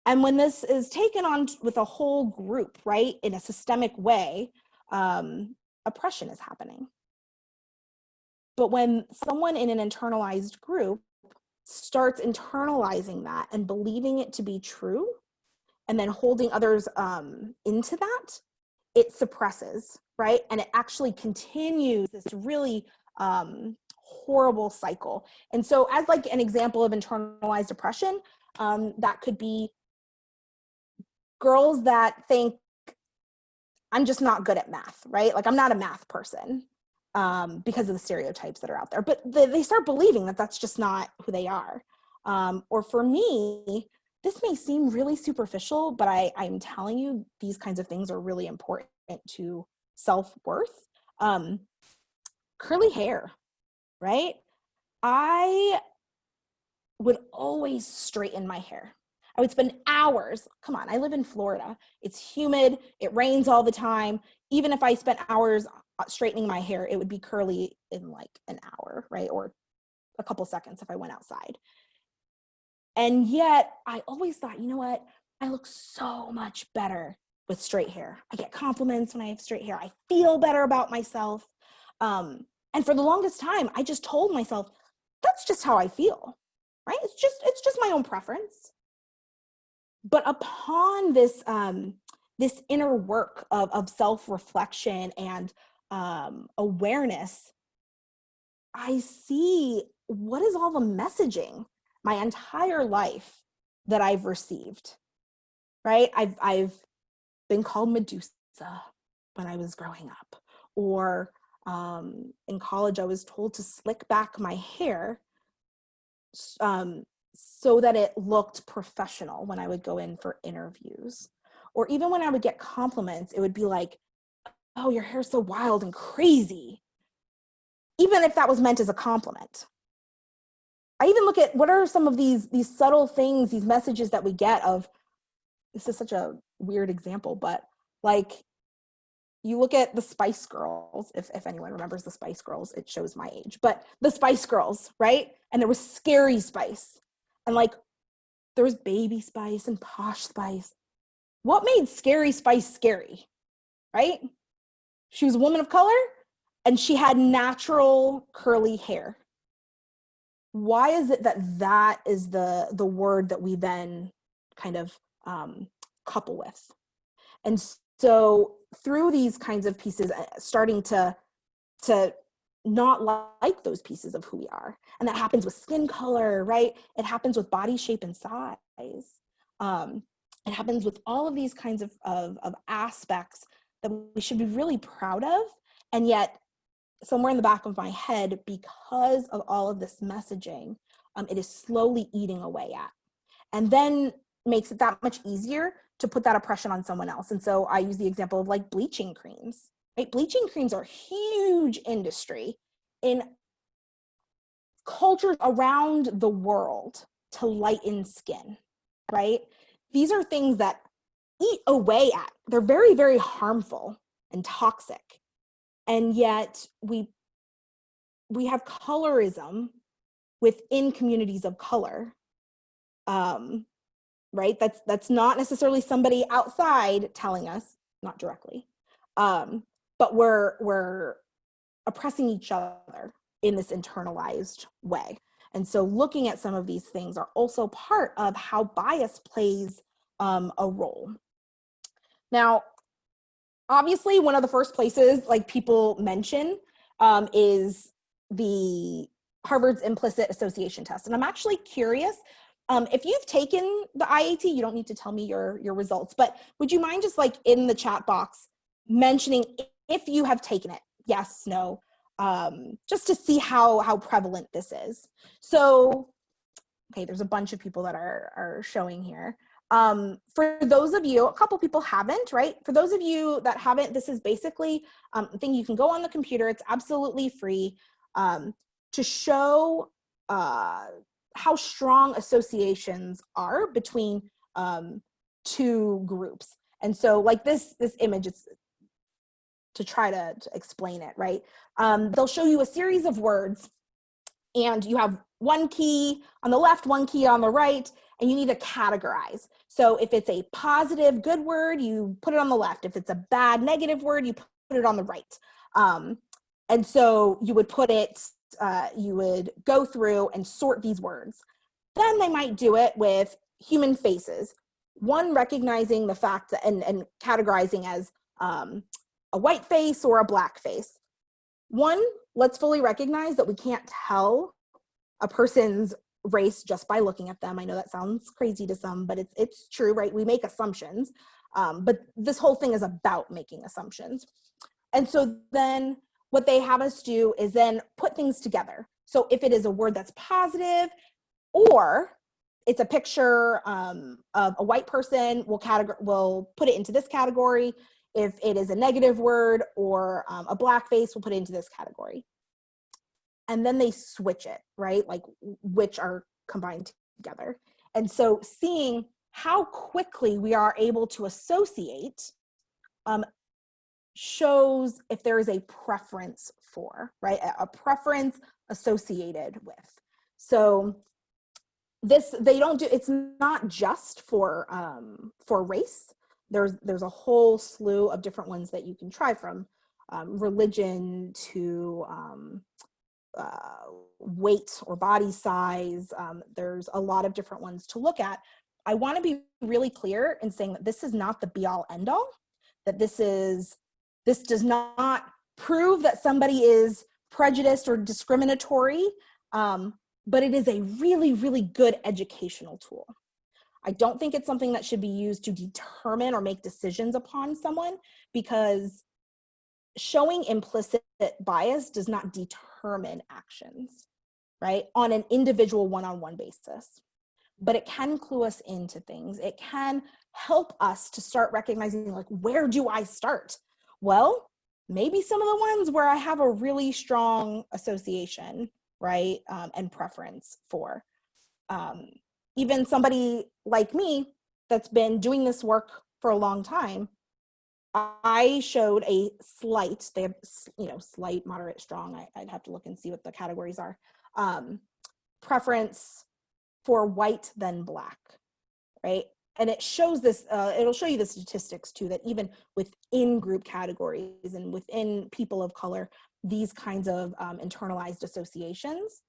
And when this is taken on with a whole group, right, in a systemic way, oppression is happening. But when someone in an internalized group starts internalizing that and believing it to be true, and then holding others into that, it suppresses, right? And it actually continues this really horrible cycle. And so as like an example of internalized depression, that could be girls that think, I'm just not good at math, right? Like, I'm not a math person because of the stereotypes that are out there. But they start believing that that's just not who they are. Or for me, this may seem really superficial, but I'm telling you, these kinds of things are really important to self-worth. Curly hair, right? I would always straighten my hair. I would spend hours. Come on, I live in Florida. It's humid, it rains all the time. Even if I spent hours straightening my hair, it would be curly in like an hour, right? Or a couple seconds if I went outside. And yet I always thought, you know what? I look so much better with straight hair. I get compliments when I have straight hair. I feel better about myself. And for the longest time, I just told myself, that's just how I feel, right? It's just my own preference. But upon this this inner work of self-reflection and awareness, I see what is all the messaging my entire life that I've received, right? I've been called Medusa when I was growing up, or in college I was told to slick back my hair so that it looked professional when I would go in for interviews. Or even when I would get compliments, it would be like, oh, your hair's so wild and crazy, even if that was meant as a compliment. I even look at what are some of these subtle things, these messages that we get of, this is such a weird example, but like, you look at the Spice Girls, if anyone remembers the Spice Girls, it shows my age, but the Spice Girls, right? And there was Scary Spice. And like, there was Baby Spice and Posh Spice. What made Scary Spice scary, right? She was a woman of color and she had natural curly hair. Why is it that is the word that we then kind of couple with? And so through these kinds of pieces, starting to not like those pieces of who we are. And that happens with skin color, right? It happens with body shape and size. It happens with all of these kinds of aspects that we should be really proud of. And yet, somewhere in the back of my head, because of all of this messaging, it is slowly eating away at. And then makes it that much easier to put that oppression on someone else. And so I use the example of like bleaching creams, right? Bleaching creams are a huge industry in cultures around the world to lighten skin, right? These are things that eat away at. They're very, very harmful and toxic. And yet we have colorism within communities of color, right? That's not necessarily somebody outside telling us, not directly, but we're oppressing each other in this internalized way. And so looking at some of these things are also part of how bias plays a role. Now, obviously, one of the first places like people mention is the Harvard's implicit association test. And I'm actually curious, if you've taken the IAT, you don't need to tell me your results, but would you mind just like in the chat box mentioning if you have taken it? Yes, no, just to see how prevalent this is. So, okay, there's a bunch of people that are showing here. For those of you, a couple people haven't, right? For those of you that haven't, this is basically a thing you can go on the computer. It's absolutely free to show how strong associations are between two groups. And so like this image, it's to try to explain it, right? They'll show you a series of words and you have one key on the left, one key on the right, and you need to categorize. So if it's a positive, good word, you put it on the left. If it's a bad, negative word, you put it on the right. And so you would put it, you would go through and sort these words. Then they might do it with human faces. One, recognizing the fact that, and categorizing as a white face or a black face. One, let's fully recognize that we can't tell a person's race just by looking at them. I know that sounds crazy to some, but it's true, right? We make assumptions, but this whole thing is about making assumptions. And so then what they have us do is then put things together. So if it is a word that's positive, or it's a picture of a white person, we'll put it into this category. If it is a negative word or a black face, we'll put it into this category. And then they switch it, right? Like which are combined together. And so seeing how quickly we are able to associate shows if there is a preference for, right? A preference associated with. So this, they don't do, it's not just for race. There's a whole slew of different ones that you can try, from religion to weight or body size. There's a lot of different ones to look at. I want to be really clear in saying that this is not the be all end all, that this does not prove that somebody is prejudiced or discriminatory, but it is a really, really good educational tool. I don't think it's something that should be used to determine or make decisions upon someone, because showing implicit bias does not determine actions, right, on an individual one-on-one basis. But it can clue us into things. It can help us to start recognizing, like, where do I start? Well, maybe some of the ones where I have a really strong association, right, and preference for. Even somebody like me that's been doing this work for a long time, I showed a slight, they have, slight, moderate, strong, I'd have to look and see what the categories are, preference for white than black, right? And it shows this, it'll show you the statistics too, that even within group categories and within people of color, these kinds of internalized associations.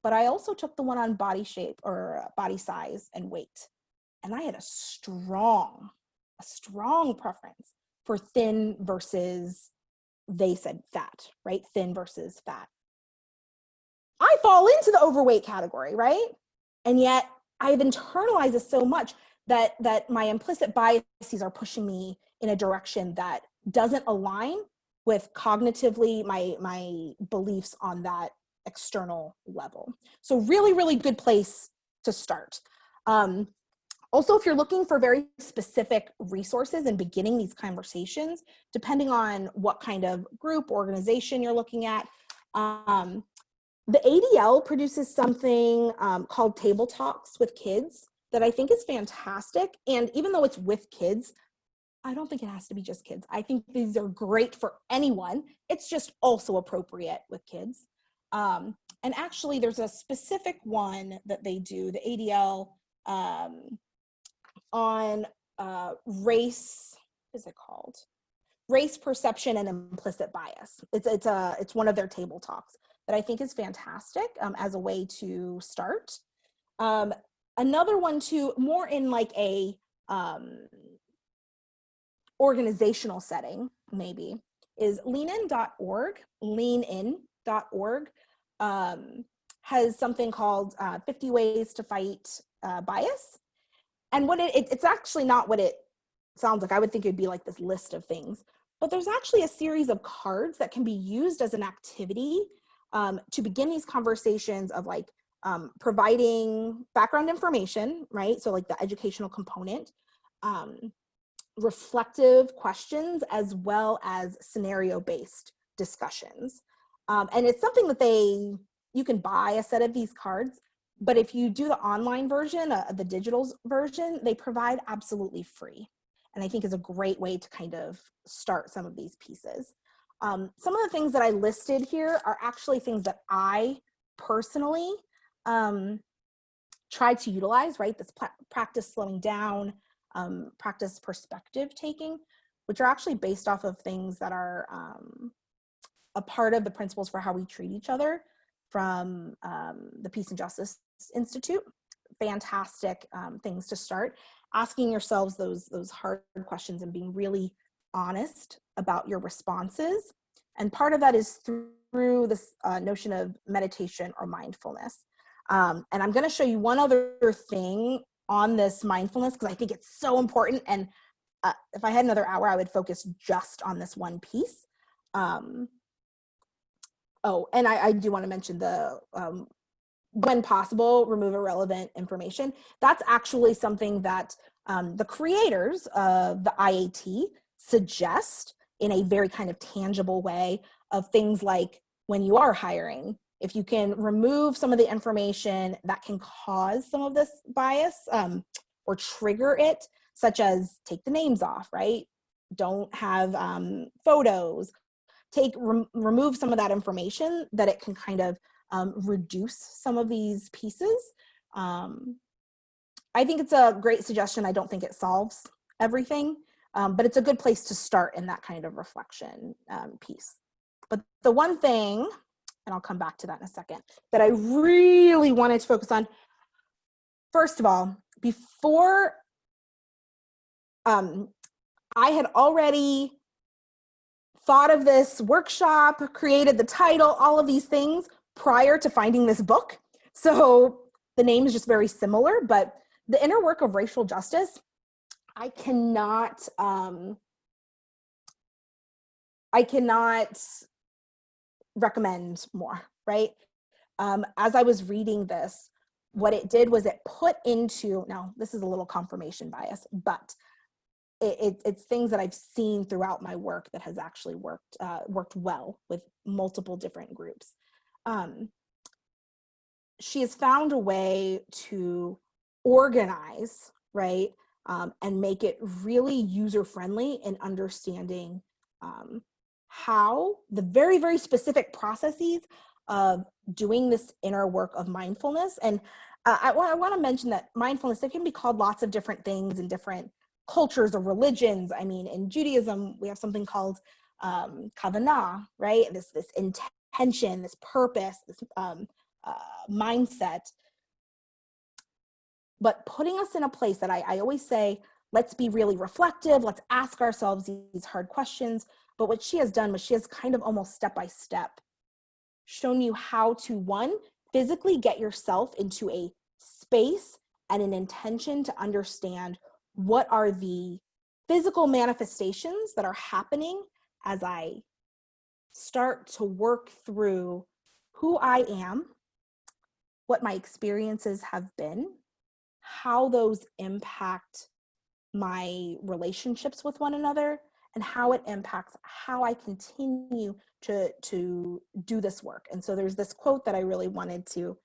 But I also took the one on body shape or body size and weight. And I had a strong preference for thin versus they said fat, right? Thin versus fat. I fall into the overweight category, right? And yet I've internalized this so much that my implicit biases are pushing me in a direction that doesn't align with cognitively my beliefs on that external level. So really, really good place to start. Also, if you're looking for very specific resources and beginning these conversations, depending on what kind of group, organization you're looking at, the ADL produces something called Table Talks with Kids that I think is fantastic. And even though it's with kids, I don't think it has to be just kids. I think these are great for anyone. It's just also appropriate with kids. And actually, there's a specific one that they do, the ADL, on race, what is it called? Race perception and implicit bias. It's one of their table talks that I think is fantastic as a way to start. Another one too, more in like a organizational setting, maybe, is leanin.org. Leanin.org has something called 50 Ways to Fight Bias. And what it's actually not what it sounds like. I would think it'd be like this list of things, but there's actually a series of cards that can be used as an activity to begin these conversations of like providing background information, right? So like the educational component, reflective questions, as well as scenario-based discussions. And it's something that you can buy a set of these cards, but if you do the online version, the digital version, they provide absolutely free. And I think is a great way to kind of start some of these pieces. Some of the things that I listed here are actually things that I personally try to utilize, right? This practice slowing down, practice perspective taking, which are actually based off of things that are a part of the principles for how we treat each other from the Peace and Justice Institute. Fantastic things to start. Asking yourselves those hard questions and being really honest about your responses. And part of that is through this notion of meditation or mindfulness. And I'm going to show you one other thing on this mindfulness because I think it's so important. And if I had another hour, I would focus just on this one piece. Oh, and I do want to mention the when possible, remove irrelevant information. That's actually something that the creators of the IAT suggest in a very kind of tangible way of things like when you are hiring, if you can remove some of the information that can cause some of this bias or trigger it, such as take the names off, right? Don't have photos, remove some of that information that it can kind of reduce some of these pieces. I think it's a great suggestion. I don't think it solves everything, but it's a good place to start in that kind of reflection piece. But the one thing, and I'll come back to that in a second, that I really wanted to focus on, first of all, before I had already thought of this workshop, created the title, all of these things prior to finding this book. So the name is just very similar, but the inner work of racial justice, I cannot recommend more, right? As I was reading this, what it did was it put into, now this is a little confirmation bias, but it's things that I've seen throughout my work that has actually worked well with multiple different groups. She has found a way to organize, right, and make it really user-friendly in understanding how the very, very specific processes of doing this inner work of mindfulness. And I want to mention that mindfulness, it can be called lots of different things in different cultures or religions. I mean, in Judaism, we have something called kavanah, right? This intention, this purpose, this mindset. But putting us in a place that I always say, let's be really reflective. Let's ask ourselves these hard questions. But what she has done was she has kind of almost step by step shown you how to, one, physically get yourself into a space and an intention to understand what are the physical manifestations that are happening as I start to work through who I am, what my experiences have been, how those impact my relationships with one another, and how it impacts how I continue to do this work. And so there's this quote that I really wanted to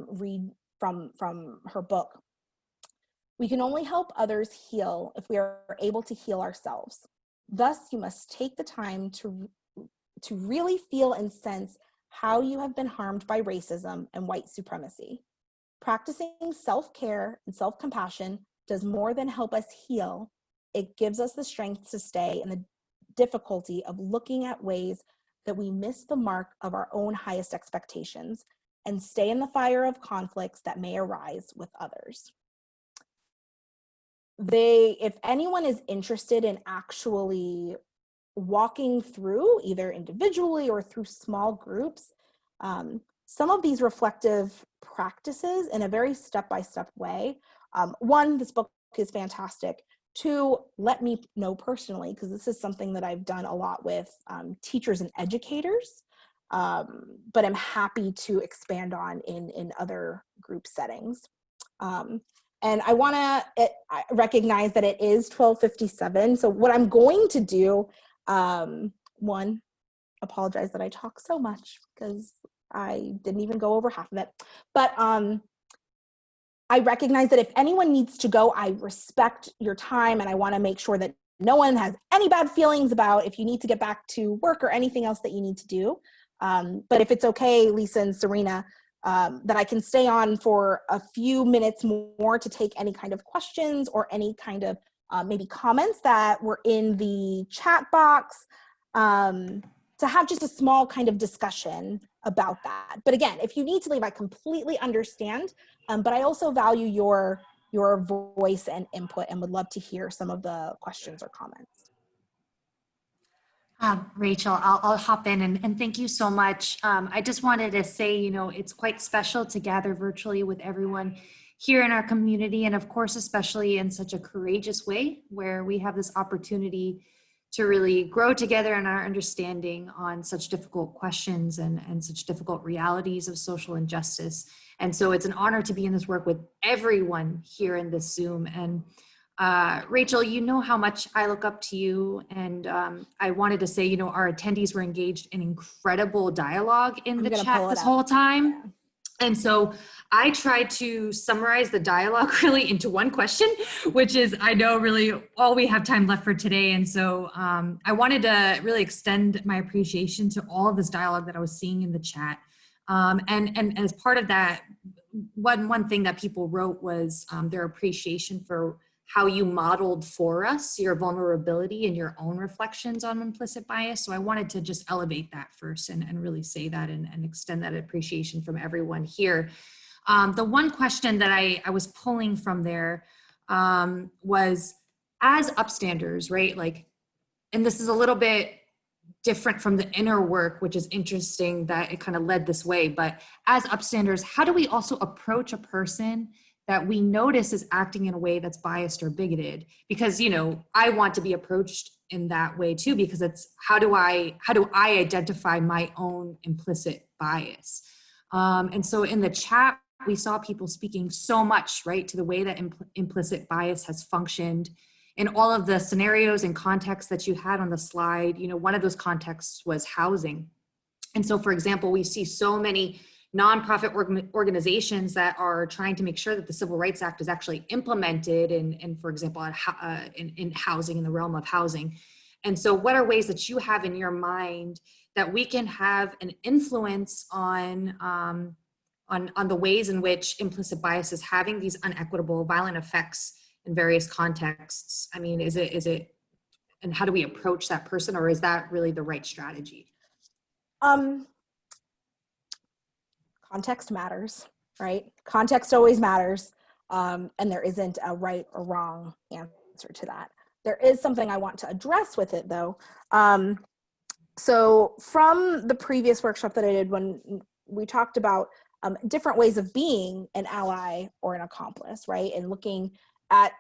read from her book. We can only help others heal if we are able to heal ourselves. Thus, you must take the time to really feel and sense how you have been harmed by racism and white supremacy. Practicing self-care and self-compassion does more than help us heal. It gives us the strength to stay in the difficulty of looking at ways that we miss the mark of our own highest expectations and stay in the fire of conflicts that may arise with others. If anyone is interested in actually walking through, either individually or through small groups, some of these reflective practices in a very step-by-step way. One, this book is fantastic. Two, let me know personally, because this is something that I've done a lot with teachers and educators, but I'm happy to expand on in other group settings. And I want to recognize that it is 12:57. So what I'm going to do, one, apologize that I talk so much because I didn't even go over half of it. But I recognize that if anyone needs to go, I respect your time, and I want to make sure that no one has any bad feelings about if you need to get back to work or anything else that you need to do. But if it's okay, Lisa and Serena, that I can stay on for a few minutes more to take any kind of questions or any kind of maybe comments that were in the chat box, to have just a small kind of discussion about that. But again, if you need to leave, I completely understand, but I also value your voice and input and would love to hear some of the questions or comments. Rachel, I'll hop in and thank you so much. I just wanted to say, it's quite special to gather virtually with everyone here in our community, and of course, especially in such a courageous way where we have this opportunity to really grow together in our understanding on such difficult questions and such difficult realities of social injustice. And so it's an honor to be in this work with everyone here in this Zoom. And Rachel, you know how much I look up to you, and I wanted to say, our attendees were engaged in incredible dialogue in the chat this whole time. Yeah. And so I tried to summarize the dialogue really into one question, which is, I know really all we have time left for today. And so I wanted to really extend my appreciation to all of this dialogue that I was seeing in the chat. And as part of that, one thing that people wrote was their appreciation for how you modeled for us your vulnerability and your own reflections on implicit bias. So I wanted to just elevate that first and really say that and extend that appreciation from everyone here. The one question that I was pulling from there was, as upstanders, right? And this is a little bit different from the inner work, which is interesting that it kind of led this way, but as upstanders, how do we also approach a person that we notice is acting in a way that's biased or bigoted? Because, I want to be approached in that way too, because it's how do I identify my own implicit bias? And so in the chat, we saw people speaking so much, right, to the way that implicit bias has functioned in all of the scenarios and contexts that you had on the slide. One of those contexts was housing. And so, for example, we see so many nonprofit organizations that are trying to make sure that the Civil Rights Act is actually implemented in for example, in housing, in the realm of housing. And so what are ways that you have in your mind that we can have an influence on the ways in which implicit bias is having these unequitable, violent effects in various contexts? I mean, is it, and how do we approach that person, or is that really the right strategy? Context matters, right? Context always matters. And there isn't a right or wrong answer answer to that. There is something I want to address with it though. So from the previous workshop that I did, when we talked about different ways of being an ally or an accomplice, right? And looking at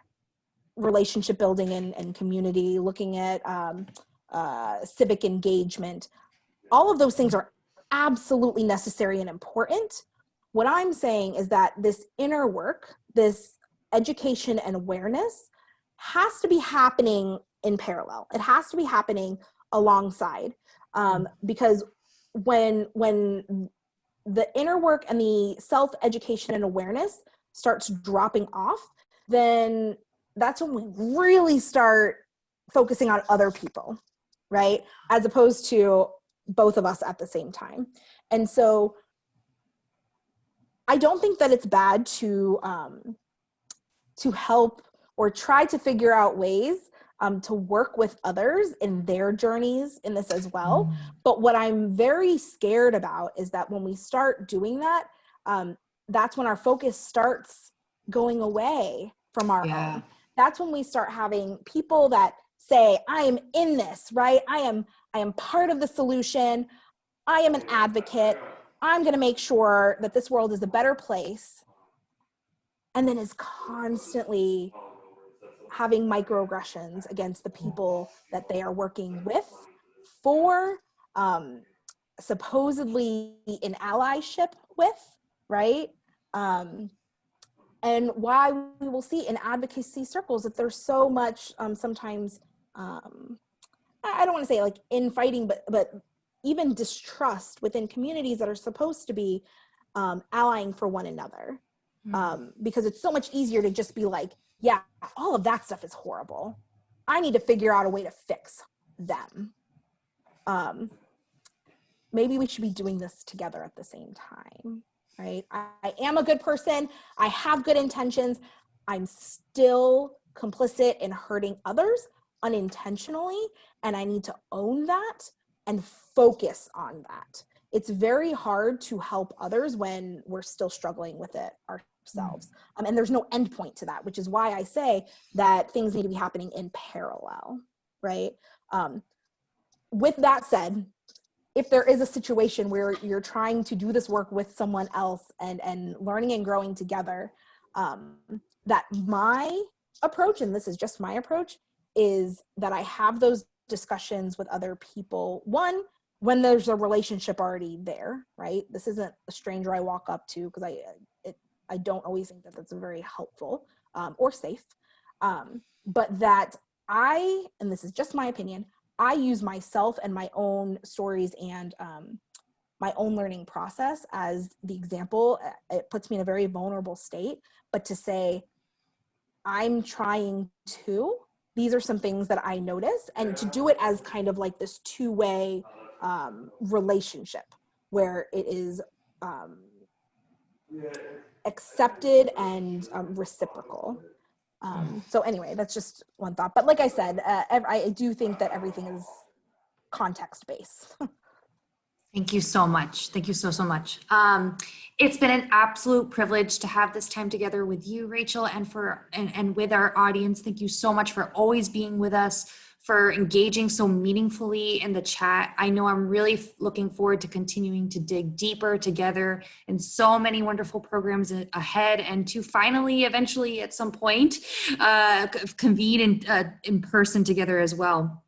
relationship building and community, looking at civic engagement, all of those things are absolutely necessary and important. What I'm saying is that this inner work, this education and awareness has to be happening in parallel. It has to be happening alongside, because when the inner work and the self-education and awareness starts dropping off, then that's when we really start focusing on other people, right? As opposed to both of us at the same time. And so I don't think that it's bad to help or try to figure out ways to work with others in their journeys in this as well. But what I'm very scared about is that when we start doing that, that's when our focus starts going away from our own. That's when we start having people that say, I am in this, right? I am part of the solution. I am an advocate. I'm going to make sure that this world is a better place. And then is constantly having microaggressions against the people that they are working with for, supposedly in allyship with, right? And why we will see in advocacy circles that there's so much sometimes, I don't want to say like infighting, but even distrust within communities that are supposed to be allying for one another. Because it's so much easier to just be like, yeah, all of that stuff is horrible. I need to figure out a way to fix them. Maybe we should be doing this together at the same time, right? I am a good person. I have good intentions. I'm still complicit in hurting others unintentionally, and I need to own that and focus on that. It's very hard to help others when we're still struggling with it ourselves. And there's no end point to that, which is why I say that things need to be happening in parallel, right? With that said, if there is a situation where you're trying to do this work with someone else and learning and growing together, that my approach, and this is just my approach, is that I have those discussions with other people. One, when there's a relationship already there, right? This isn't a stranger I walk up to, because I don't always think that that's very helpful or safe. But that and this is just my opinion, I use myself and my own stories and my own learning process as the example. It puts me in a very vulnerable state, but to say, I'm trying to, these are some things that I notice, and to do it as kind of like this two-way relationship where it is accepted and reciprocal. So anyway, that's just one thought. But like I said, I do think that everything is context-based. Thank you so much. Thank you so much. It's been an absolute privilege to have this time together with you, Rachel, and with our audience. Thank you so much for always being with us, for engaging so meaningfully in the chat. I know I'm really looking forward to continuing to dig deeper together in so many wonderful programs ahead, and to finally, eventually at some point, convene in person together as well.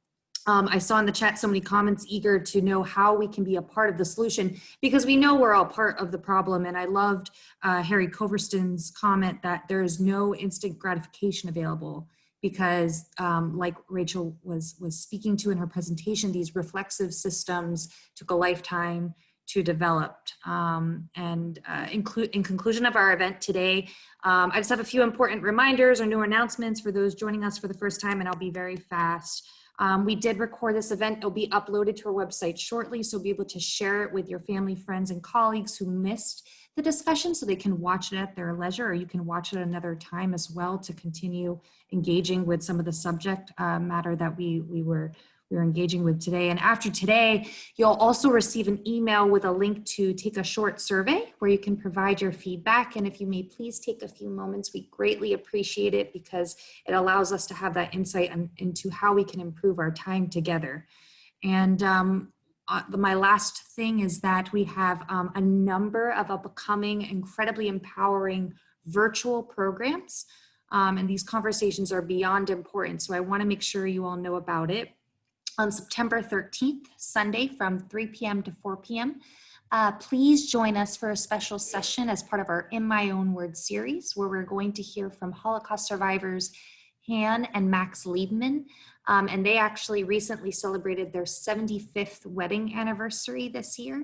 I saw in the chat so many comments eager to know how we can be a part of the solution, because we know we're all part of the problem. And I loved Harry Coverston's comment that there is no instant gratification available, because like Rachel was speaking to in her presentation, these reflexive systems took a lifetime to develop. In conclusion of our event today, I just have a few important reminders or new announcements for those joining us for the first time, and I'll be very fast. We did record this event. It'll be uploaded to our website shortly, so be able to share it with your family, friends, and colleagues who missed the discussion, so they can watch it at their leisure, or you can watch it another time as well to continue engaging with some of the subject matter that we were we're engaging with today. And after today, you'll also receive an email with a link to take a short survey where you can provide your feedback. And if you may please take a few moments, we greatly appreciate it because it allows us to have that insight into how we can improve our time together. And my last thing is that we have a number of upcoming, incredibly empowering virtual programs. And these conversations are beyond important. So I want to make sure you all know about it. On September 13th, Sunday from 3 p.m. to 4 p.m., please join us for a special session as part of our In My Own Words series, where we're going to hear from Holocaust survivors Han and Max Liebman. And they actually recently celebrated their 75th wedding anniversary this year.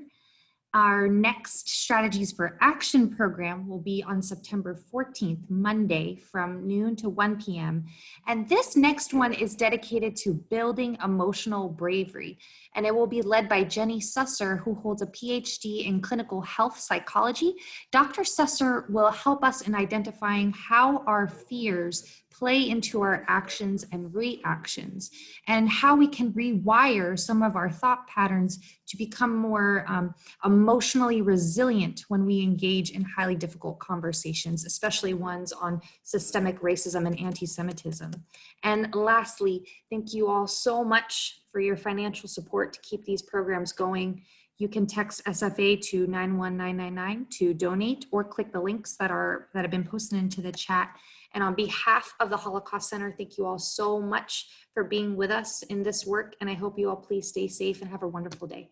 Our next Strategies for Action program will be on September 14th, Monday, from noon to 1 p.m. And this next one is dedicated to building emotional bravery. And it will be led by Jenny Susser, who holds a PhD in clinical health psychology. Dr. Susser will help us in identifying how our fears play into our actions and reactions, and how we can rewire some of our thought patterns to become more emotionally resilient when we engage in highly difficult conversations, especially ones on systemic racism and anti-Semitism. And lastly, thank you all so much for your financial support to keep these programs going. You can text SFA to 91999 to donate, or click the links that have been posted into the chat. And on behalf of the Holocaust Center, thank you all so much for being with us in this work. And I hope you all please stay safe and have a wonderful day.